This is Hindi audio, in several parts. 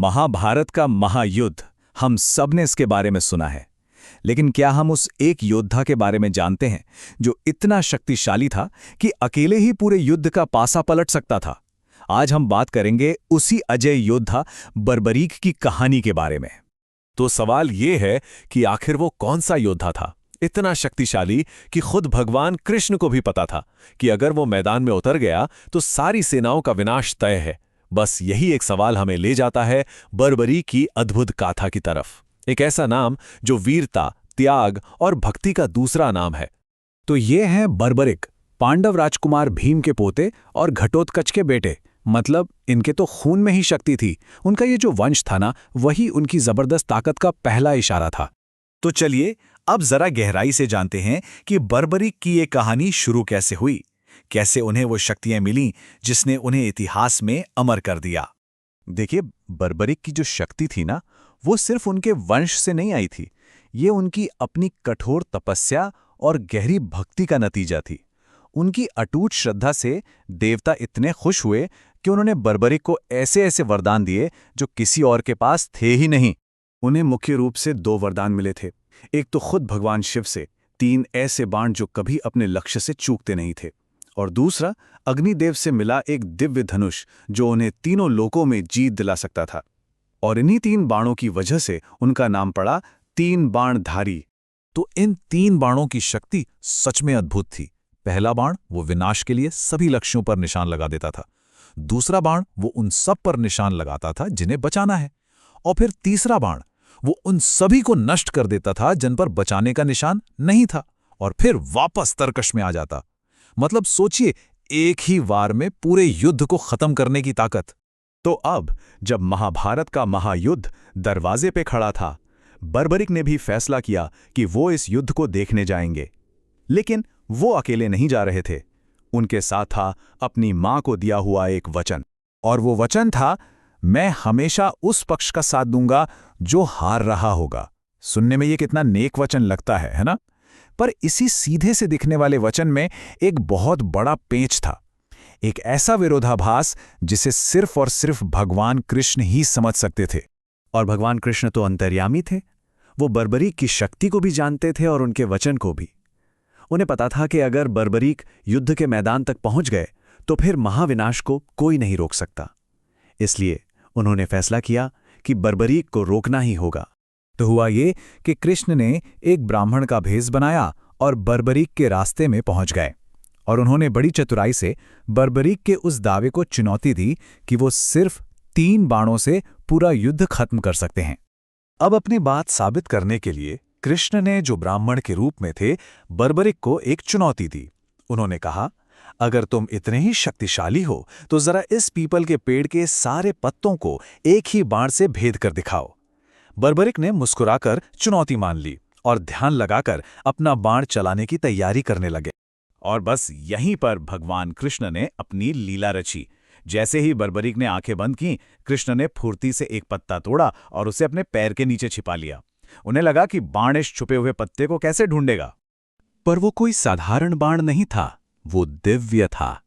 महाभारत का महायुद्ध, हम सब ने इसके बारे में सुना है। लेकिन क्या हम उस एक योद्धा के बारे में जानते हैं जो इतना शक्तिशाली था कि अकेले ही पूरे युद्ध का पासा पलट सकता था? आज हम बात करेंगे उसी अजय योद्धा बर्बरीक की कहानी के बारे में। तो सवाल ये है कि आखिर वो कौन सा योद्धा था, इतना शक्तिशाली कि खुद भगवान कृष्ण को भी पता था कि अगर वो मैदान में उतर गया तो सारी सेनाओं का विनाश तय है। बस यही एक सवाल हमें ले जाता है बर्बरीक की अद्भुत गाथा की तरफ। एक ऐसा नाम जो वीरता, त्याग और भक्ति का दूसरा नाम है। तो ये हैं बर्बरीक, पांडव राजकुमार भीम के पोते और घटोत्कच के बेटे। मतलब इनके तो खून में ही शक्ति थी। उनका ये जो वंश था ना, वही उनकी जबरदस्त ताकत का पहला इशारा था। तो चलिए अब जरा गहराई से जानते हैं कि बर्बरीक की ये कहानी शुरू कैसे हुई, कैसे उन्हें वो शक्तियां मिली जिसने उन्हें इतिहास में अमर कर दिया। देखिए, बर्बरीक की जो शक्ति थी ना, वो सिर्फ उनके वंश से नहीं आई थी। ये उनकी अपनी कठोर तपस्या और गहरी भक्ति का नतीजा थी। उनकी अटूट श्रद्धा से देवता इतने खुश हुए कि उन्होंने बर्बरीक को ऐसे ऐसे वरदान दिए जो किसी और के पास थे ही नहीं। उन्हें मुख्य रूप से 2 वरदान मिले थे। एक तो खुद भगवान शिव से 3 ऐसे बाण जो कभी अपने लक्ष्य से चूकते नहीं थे, और दूसरा अग्निदेव से मिला एक दिव्य धनुष जो उन्हें तीनों लोकों में जीत दिला सकता था। और इन्हीं 3 बाणों की वजह से उनका नाम पड़ा 3 बाणधारी। तो इन 3 बाणों की शक्ति सच में अद्भुत थी। पहला बाण वो विनाश के लिए सभी लक्ष्यों पर निशान लगा देता था। दूसरा बाण वो उन सब पर निशान लगाता था जिन्हें बचाना है। और फिर तीसरा बाण वो उन सभी को नष्ट कर देता था जिन पर बचाने का निशान नहीं था, और फिर वापस तर्कश में आ जाता। मतलब सोचिए, एक ही वार में पूरे युद्ध को खत्म करने की ताकत। तो अब जब महाभारत का महायुद्ध दरवाजे पे खड़ा था, बर्बरीक ने भी फैसला किया कि वो इस युद्ध को देखने जाएंगे। लेकिन वो अकेले नहीं जा रहे थे। उनके साथ था अपनी मां को दिया हुआ एक वचन, और वो वचन था, मैं हमेशा उस पक्ष का साथ दूंगा जो हार रहा होगा। सुनने में ये कितना नेक वचन लगता है ना? पर इसी सीधे से दिखने वाले वचन में एक बहुत बड़ा पेंच था। एक ऐसा विरोधाभास जिसे सिर्फ और सिर्फ भगवान कृष्ण ही समझ सकते थे। और भगवान कृष्ण तो अंतर्यामी थे। वो बर्बरीक की शक्ति को भी जानते थे और उनके वचन को भी। उन्हें पता था कि अगर बर्बरीक युद्ध के मैदान तक पहुंच गए तो फिर महाविनाश को कोई नहीं रोक सकता। इसलिए उन्होंने फैसला किया कि बर्बरीक को रोकना ही होगा। तो हुआ ये कि कृष्ण ने एक ब्राह्मण का भेष बनाया और बर्बरीक के रास्ते में पहुंच गए, और उन्होंने बड़ी चतुराई से बर्बरीक के उस दावे को चुनौती दी कि वो सिर्फ 3 बाणों से पूरा युद्ध खत्म कर सकते हैं। अब अपनी बात साबित करने के लिए कृष्ण ने, जो ब्राह्मण के रूप में थे, बर्बरीक को एक चुनौती दी। उन्होंने कहा, अगर तुम इतने ही शक्तिशाली हो तो जरा इस पीपल के पेड़ के सारे पत्तों को एक ही बाण से भेद कर दिखाओ। बर्बरीक ने मुस्कुराकर चुनौती मान ली और ध्यान लगाकर अपना बाण चलाने की तैयारी करने लगे। और बस यहीं पर भगवान कृष्ण ने अपनी लीला रची। जैसे ही बर्बरीक ने आंखें बंद की, कृष्ण ने फुर्ती से एक पत्ता तोड़ा और उसे अपने पैर के नीचे छिपा लिया। उन्हें लगा कि बाण इस छुपे हुए पत्ते को कैसे ढूंढेगा। पर वो कोई साधारण बाण नहीं था, वो दिव्य था।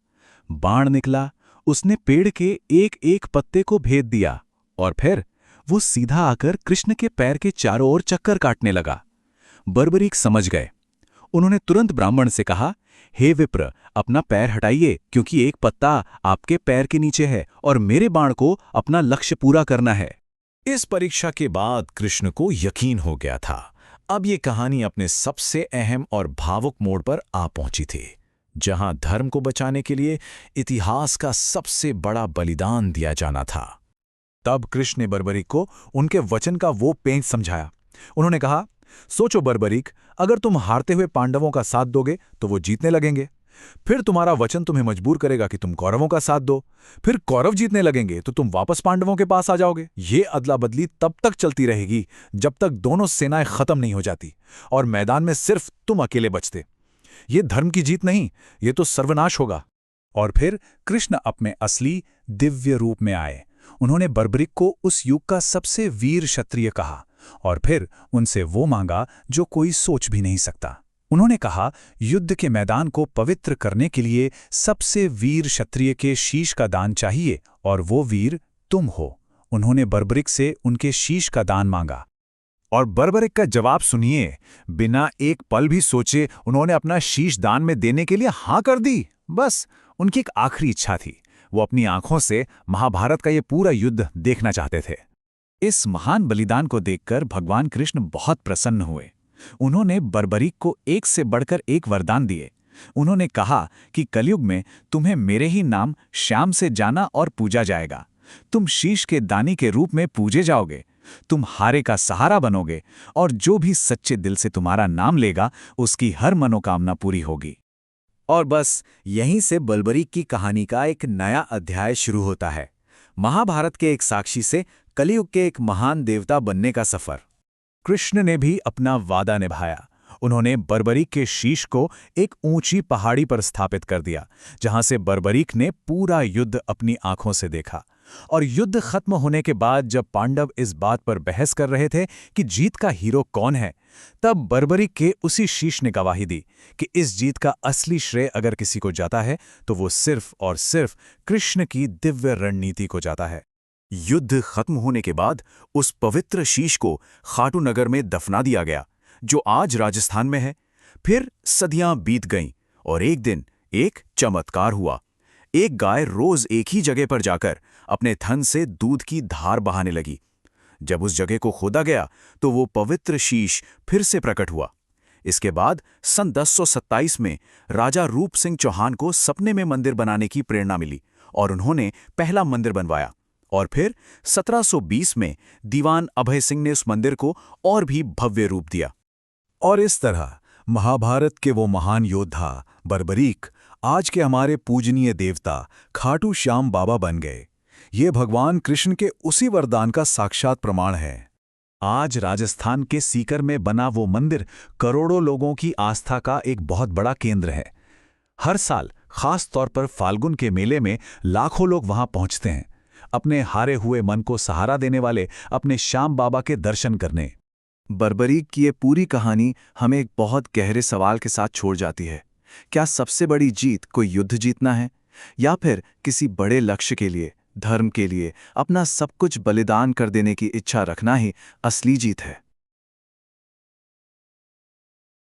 बाण निकला, उसने पेड़ के एक एक पत्ते को भेद दिया, और फिर वो सीधा आकर कृष्ण के पैर के चारों ओर चक्कर काटने लगा। बर्बरीक समझ गए। उन्होंने तुरंत ब्राह्मण से कहा, हे विप्र, अपना पैर हटाइए, क्योंकि एक पत्ता आपके पैर के नीचे है और मेरे बाण को अपना लक्ष्य पूरा करना है। इस परीक्षा के बाद कृष्ण को यकीन हो गया था। अब ये कहानी अपने सबसे अहम और भावुक मोड़ पर आ पहुंची थी, जहां धर्म को बचाने के लिए इतिहास का सबसे बड़ा बलिदान दिया जाना था। तब कृष्ण ने बर्बरीक को उनके वचन का वो पेंच समझाया। उन्होंने कहा, सोचो बर्बरीक, अगर तुम हारते हुए पांडवों का साथ दोगे तो वो जीतने लगेंगे। फिर तुम्हारा वचन तुम्हें मजबूर करेगा कि तुम कौरवों का साथ दो। फिर कौरव जीतने लगेंगे तो तुम वापस पांडवों के पास आ जाओगे। ये अदला बदली तब तक चलती रहेगी जब तक दोनों सेनाएं खत्म नहीं हो जाती और मैदान में सिर्फ तुम अकेले बचते। ये धर्म की जीत नहीं, ये तो सर्वनाश होगा। और फिर कृष्ण अपने असली दिव्य रूप में आए। उन्होंने बर्बरीक को उस युग का सबसे वीर क्षत्रिय कहा, और फिर उनसे वो मांगा जो कोई सोच भी नहीं सकता। उन्होंने कहा, युद्ध के मैदान को पवित्र करने के लिए सबसे वीर क्षत्रिय के शीश का दान चाहिए, और वो वीर तुम हो। उन्होंने बर्बरिक से उनके शीश का दान मांगा। और बर्बरिक का जवाब सुनिए, बिना एक पल भी सोचे उन्होंने अपना शीश दान में देने के लिए हाँ कर दी। बस उनकी एक आखिरी इच्छा थी, वो अपनी आंखों से महाभारत का ये पूरा युद्ध देखना चाहते थे। इस महान बलिदान को देखकर भगवान कृष्ण बहुत प्रसन्न हुए। उन्होंने बर्बरीक को एक से बढ़कर एक वरदान दिए। उन्होंने कहा कि कलयुग में तुम्हें मेरे ही नाम श्याम से जाना और पूजा जाएगा। तुम शीश के दानी के रूप में पूजे जाओगे। तुम हारे का सहारा बनोगे और जो भी सच्चे दिल से तुम्हारा नाम लेगा उसकी हर मनोकामना पूरी होगी। और बस यहीं से बर्बरीक की कहानी का एक नया अध्याय शुरू होता है। महाभारत के एक साक्षी से कलयुग के एक महान देवता बनने का सफर। कृष्ण ने भी अपना वादा निभाया। उन्होंने बर्बरीक के शीश को एक ऊंची पहाड़ी पर स्थापित कर दिया, जहां से बर्बरीक ने पूरा युद्ध अपनी आंखों से देखा। और युद्ध खत्म होने के बाद जब पांडव इस बात पर बहस कर रहे थे कि जीत का हीरो कौन है, तब बर्बरीक के उसी शीश ने गवाही दी कि इस जीत का असली श्रेय अगर किसी को जाता है तो वो सिर्फ और सिर्फ कृष्ण की दिव्य रणनीति को जाता है। युद्ध खत्म होने के बाद उस पवित्र शीश को खाटू नगर में दफना दिया गया, जो आज राजस्थान में है। फिर सदियां बीत गईं और एक दिन एक चमत्कार हुआ। एक गाय रोज एक ही जगह पर जाकर अपने थन से दूध की धार बहाने लगी। जब उस जगह को खोदा गया तो वो पवित्र शीश फिर से प्रकट हुआ। इसके बाद सन 1027 में राजा रूप सिंह चौहान को सपने में मंदिर बनाने की प्रेरणा मिली और उन्होंने पहला मंदिर बनवाया। और फिर 1720 में दीवान अभय सिंह ने उस मंदिर को और भी भव्य रूप दिया। और इस तरह महाभारत के वो महान योद्धा बर्बरीक आज के हमारे पूजनीय देवता खाटू श्याम बाबा बन गए। ये भगवान कृष्ण के उसी वरदान का साक्षात प्रमाण है। आज राजस्थान के सीकर में बना वो मंदिर करोड़ों लोगों की आस्था का एक बहुत बड़ा केंद्र है। हर साल खास तौर पर फाल्गुन के मेले में लाखों लोग वहां पहुंचते हैं, अपने हारे हुए मन को सहारा देने वाले अपने श्याम बाबा के दर्शन करने। बर्बरीक की ये पूरी कहानी हमें एक बहुत गहरे सवाल के साथ छोड़ जाती है। क्या सबसे बड़ी जीत कोई युद्ध जीतना है, या फिर किसी बड़े लक्ष्य के लिए, धर्म के लिए अपना सब कुछ बलिदान कर देने की इच्छा रखना ही असली जीत है?